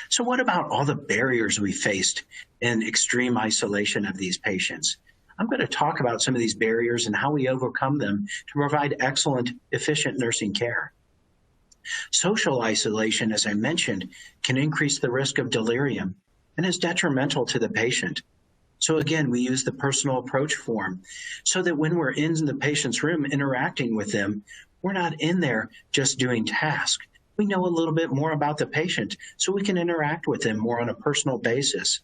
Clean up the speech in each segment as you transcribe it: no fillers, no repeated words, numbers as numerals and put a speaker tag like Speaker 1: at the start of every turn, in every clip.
Speaker 1: So what about all the barriers we faced in extreme isolation of these patients? I'm going to talk about some of these barriers and how we overcome them to provide excellent, efficient nursing care. Social isolation, as I mentioned, can increase the risk of delirium and is detrimental to the patient. So again, we use the personal approach form so that when we're in the patient's room interacting with them, we're not in there just doing tasks. We know a little bit more about the patient so we can interact with them more on a personal basis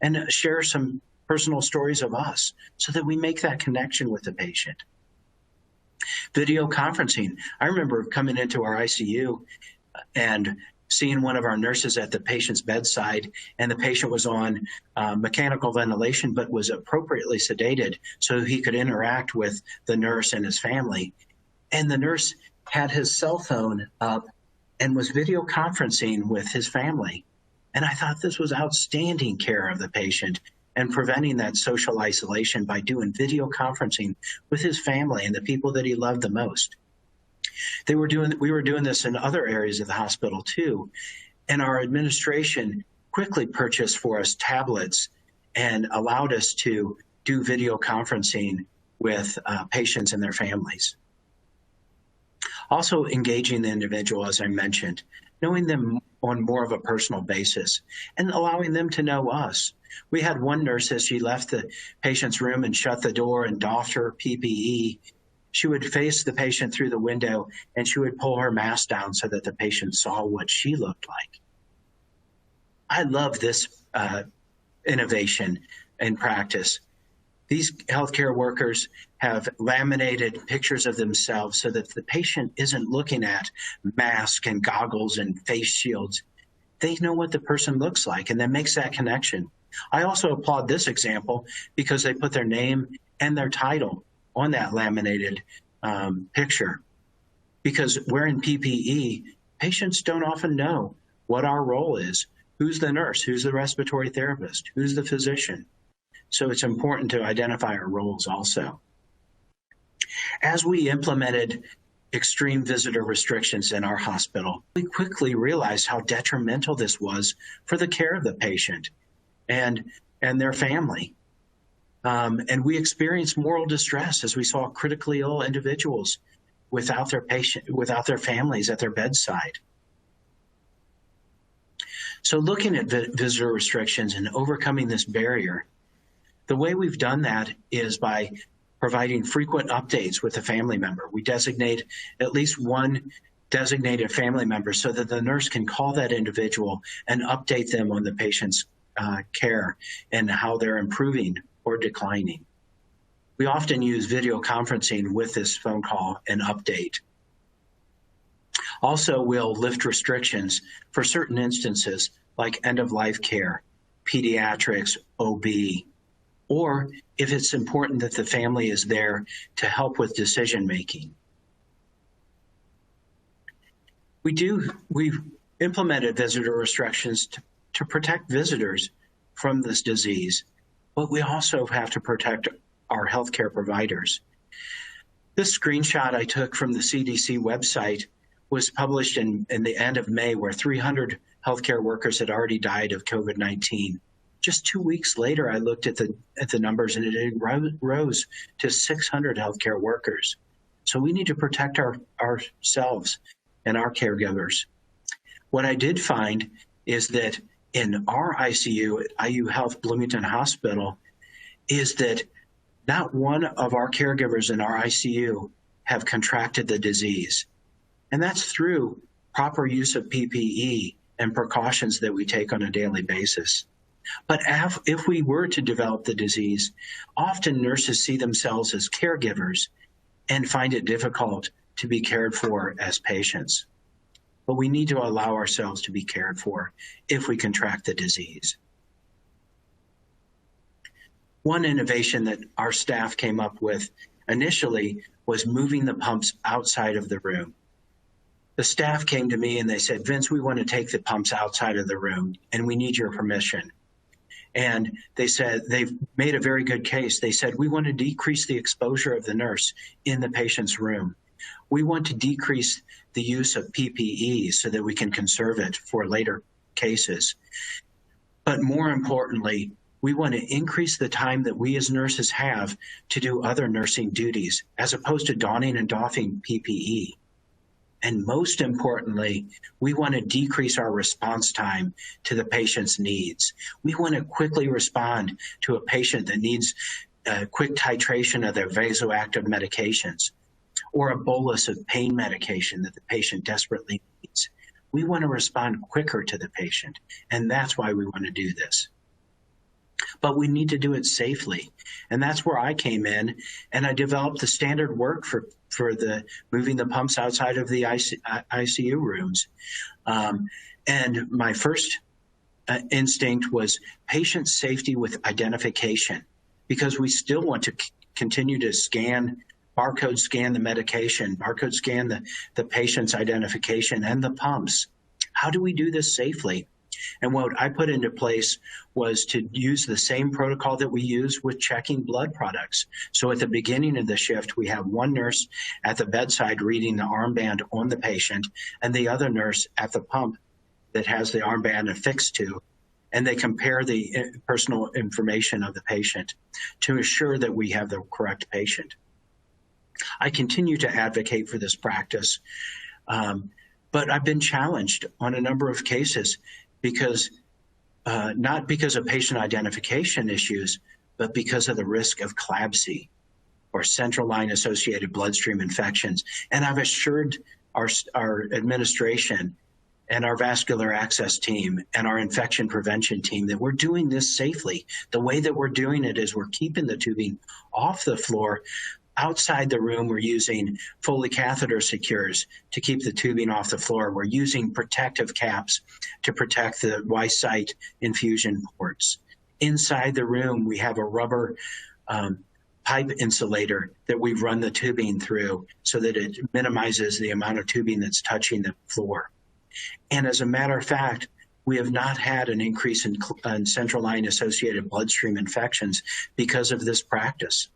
Speaker 1: and share some personal stories of us so that we make that connection with the patient. Video conferencing. I remember coming into our ICU and seeing one of our nurses at the patient's bedside, and the patient was on mechanical ventilation but was appropriately sedated so he could interact with the nurse and his family. And the nurse had his cell phone up and was video conferencing with his family. And I thought this was outstanding care of the patient and preventing that social isolation by doing video conferencing with his family and the people that he loved the most. We were doing this in other areas of the hospital too, and our administration quickly purchased for us tablets and allowed us to do video conferencing with patients and their families. Also engaging the individual, as I mentioned, knowing them on more of a personal basis and allowing them to know us. We had one nurse, as she left the patient's room and shut the door and doffed her PPE, she would face the patient through the window and she would pull her mask down so that the patient saw what she looked like. I love this innovation in practice. These healthcare workers have laminated pictures of themselves so that the patient isn't looking at masks and goggles and face shields. They know what the person looks like, and that makes that connection. I also applaud this example because they put their name and their title on that laminated picture. Because wearing PPE, patients don't often know what our role is. Who's the nurse? Who's the respiratory therapist? Who's the physician? So it's important to identify our roles also. As we implemented extreme visitor restrictions in our hospital, we quickly realized how detrimental this was for the care of the patient and their family. And we experienced moral distress as we saw critically ill individuals without their families at their bedside. So looking at visitor restrictions and overcoming this barrier, the way we've done that is by providing frequent updates with a family member. We designate at least one designated family member so that the nurse can call that individual and update them on the patient's care and how they're improving or declining. We often use video conferencing with this phone call and update. Also, we'll lift restrictions for certain instances like end-of-life care, pediatrics, OB, or if it's important that the family is there to help with decision-making. We've implemented visitor restrictions to protect visitors from this disease, but we also have to protect our healthcare providers. This screenshot I took from the CDC website was published in the end of May, where 300 healthcare workers had already died of COVID-19. Just 2 weeks later, I looked at the numbers and it rose to 600 healthcare workers. So we need to protect ourselves and our caregivers. What I did find is that in our ICU at IU Health Bloomington Hospital is that not one of our caregivers in our ICU have contracted the disease. And that's through proper use of PPE and precautions that we take on a daily basis. But if we were to develop the disease, often nurses see themselves as caregivers and find it difficult to be cared for as patients. But we need to allow ourselves to be cared for if we contract the disease. One innovation that our staff came up with initially was moving the pumps outside of the room. The staff came to me and they said, Vince, we want to take the pumps outside of the room and we need your permission. And they said, they've made a very good case. They said, we want to decrease the exposure of the nurse in the patient's room. We want to decrease the use of PPE so that we can conserve it for later cases. But more importantly, we want to increase the time that we as nurses have to do other nursing duties, as opposed to donning and doffing PPE. And most importantly, we want to decrease our response time to the patient's needs. We want to quickly respond to a patient that needs a quick titration of their vasoactive medications or a bolus of pain medication that the patient desperately needs. We want to respond quicker to the patient, and that's why we want to do this. But we need to do it safely. And that's where I came in, and I developed the standard work for the moving the pumps outside of the ICU rooms. And my first instinct was patient safety with identification, because we still want to continue to barcode scan the medication, barcode scan the patient's identification and the pumps. How do we do this safely? And what I put into place was to use the same protocol that we use with checking blood products. So at the beginning of the shift, we have one nurse at the bedside reading the armband on the patient, and the other nurse at the pump that has the armband affixed to, and they compare the personal information of the patient to assure that we have the correct patient. I continue to advocate for this practice, but I've been challenged on a number of cases because not because of patient identification issues, but because of the risk of CLABSI, or central line associated bloodstream infections. And I've assured our administration and our vascular access team and our infection prevention team that we're doing this safely. The way that we're doing it is we're keeping the tubing off the floor. Outside the room, we're using Foley catheter secures to keep the tubing off the floor. We're using protective caps to protect the Y-site infusion ports. Inside the room, we have a rubber pipe insulator that we run the tubing through so that it minimizes the amount of tubing that's touching the floor. And as a matter of fact, we have not had an increase in central line associated bloodstream infections because of this practice.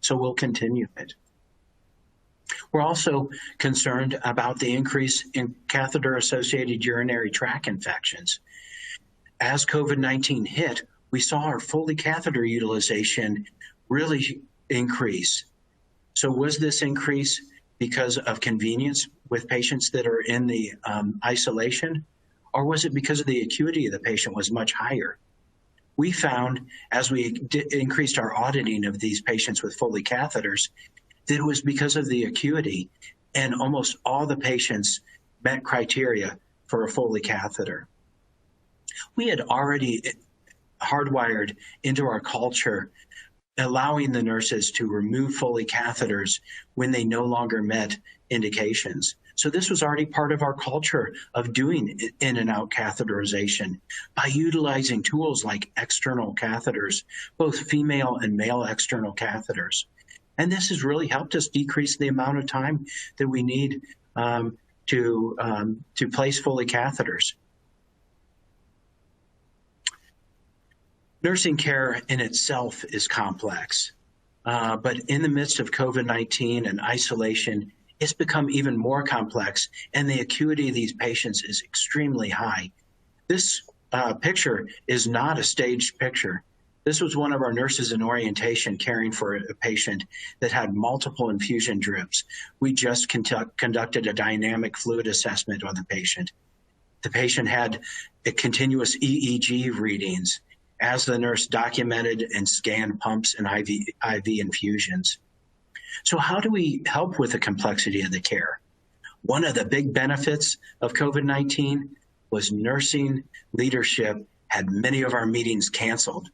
Speaker 1: So we'll continue it. We're also concerned about the increase in catheter-associated urinary tract infections. As COVID-19 hit, we saw our Foley catheter utilization really increase. So was this increase because of convenience with patients that are in the isolation, or was it because of the acuity of the patient was much higher? We found, as we increased our auditing of these patients with Foley catheters, that it was because of the acuity, and almost all the patients met criteria for a Foley catheter. We had already hardwired into our culture allowing the nurses to remove Foley catheters when they no longer met indications. So this was already part of our culture of doing in and out catheterization by utilizing tools like external catheters, both female and male external catheters. And this has really helped us decrease the amount of time that we need to place Foley catheters. Nursing care in itself is complex, but in the midst of COVID-19 and isolation, it's become even more complex, and the acuity of these patients is extremely high. This picture is not a staged picture. This was one of our nurses in orientation caring for a patient that had multiple infusion drips. We just conducted a dynamic fluid assessment on the patient. The patient had continuous EEG readings as the nurse documented and scanned pumps and IV infusions. So how do we help with the complexity of the care? One of the big benefits of COVID-19 was nursing leadership had many of our meetings canceled.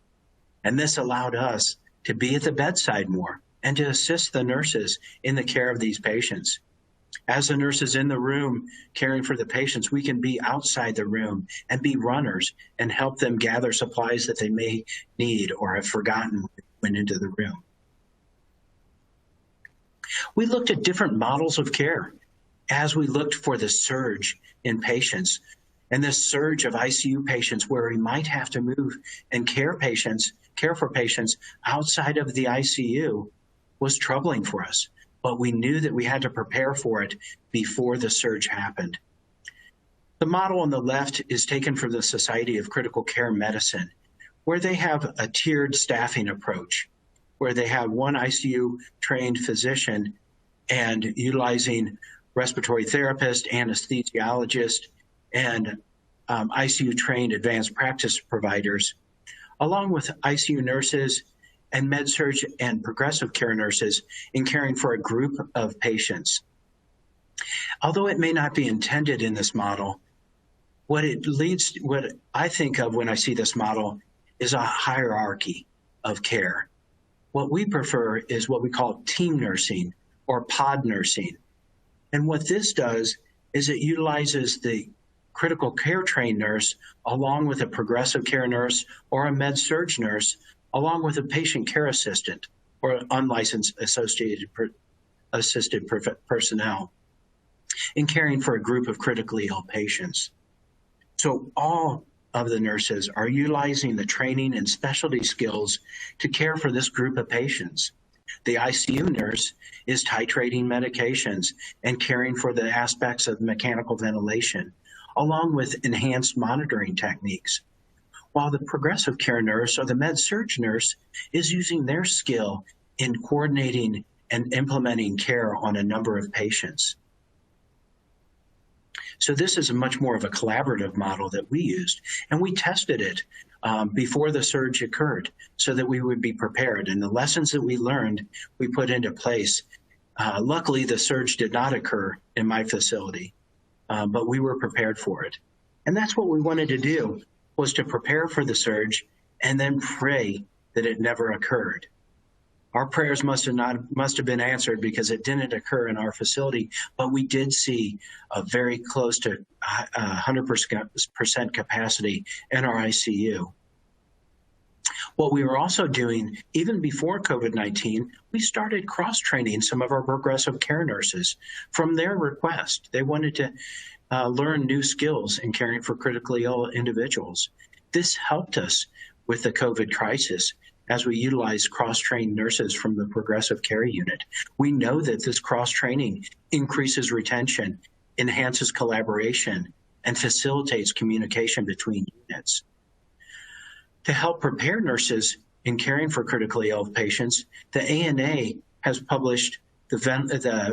Speaker 1: And this allowed us to be at the bedside more and to assist the nurses in the care of these patients. As the nurses in the room caring for the patients, we can be outside the room and be runners and help them gather supplies that they may need or have forgotten when into the room. We looked at different models of care as we looked for the surge in patients and this surge of ICU patients where we might have to move and care for patients outside of the ICU was troubling for us. But we knew that we had to prepare for it before the surge happened. The model on the left is taken from the Society of Critical Care Medicine, where they have a tiered staffing approach, where they have one ICU-trained physician and utilizing respiratory therapist, anesthesiologist, and ICU-trained advanced practice providers, along with ICU nurses and med-surg and progressive care nurses in caring for a group of patients. Although it may not be intended in this model, what I think of when I see this model is a hierarchy of care. What we prefer is what we call team nursing or pod nursing. And what this does is it utilizes the critical care trained nurse along with a progressive care nurse or a med-surg nurse along with a patient care assistant or unlicensed assisted personnel in caring for a group of critically ill patients. So all of the nurses are utilizing the training and specialty skills to care for this group of patients. The ICU nurse is titrating medications and caring for the aspects of mechanical ventilation, along with enhanced monitoring techniques, while the progressive care nurse or the med-surg nurse is using their skill in coordinating and implementing care on a number of patients. So this is much more of a collaborative model that we used, and we tested it before the surge occurred so that we would be prepared. And the lessons that we learned, we put into place. Luckily, the surge did not occur in my facility, but we were prepared for it. And that's what we wanted to do, was to prepare for the surge and then pray that it never occurred. Our prayers must have been answered because it didn't occur in our facility, but we did see a very close to 100% capacity in our ICU. What we were also doing, even before COVID-19, we started cross-training some of our progressive care nurses from their request. They wanted to learn new skills in caring for critically ill individuals. This helped us with the COVID crisis as we utilize cross-trained nurses from the progressive care unit. We know that this cross-training increases retention, enhances collaboration, and facilitates communication between units. To help prepare nurses in caring for critically ill patients, the ANA has published the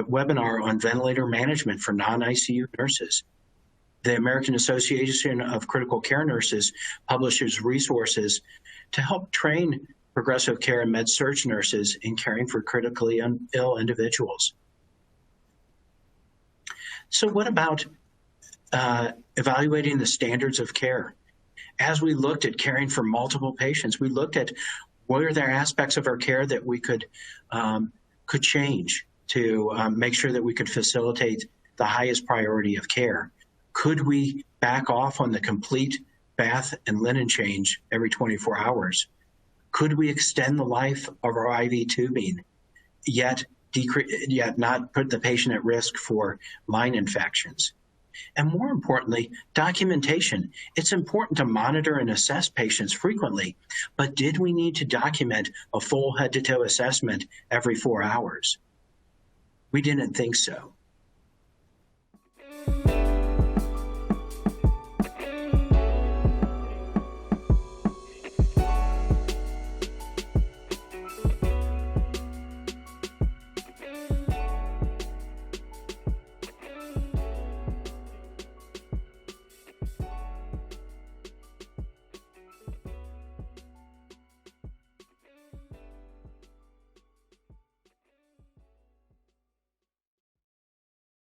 Speaker 1: webinar on ventilator management for non-ICU nurses. The American Association of Critical Care Nurses publishes resources to help train progressive care and med-surg nurses in caring for critically ill individuals. So what about evaluating the standards of care? As we looked at caring for multiple patients, we looked at what are there aspects of our care that we could change to make sure that we could facilitate the highest priority of care. Could we back off on the complete bath and linen change every 24 hours? Could we extend the life of our IV tubing, yet not put the patient at risk for line infections? And more importantly, documentation. It's important to monitor and assess patients frequently, but did we need to document a full head-to-toe assessment every 4 hours? We didn't think so.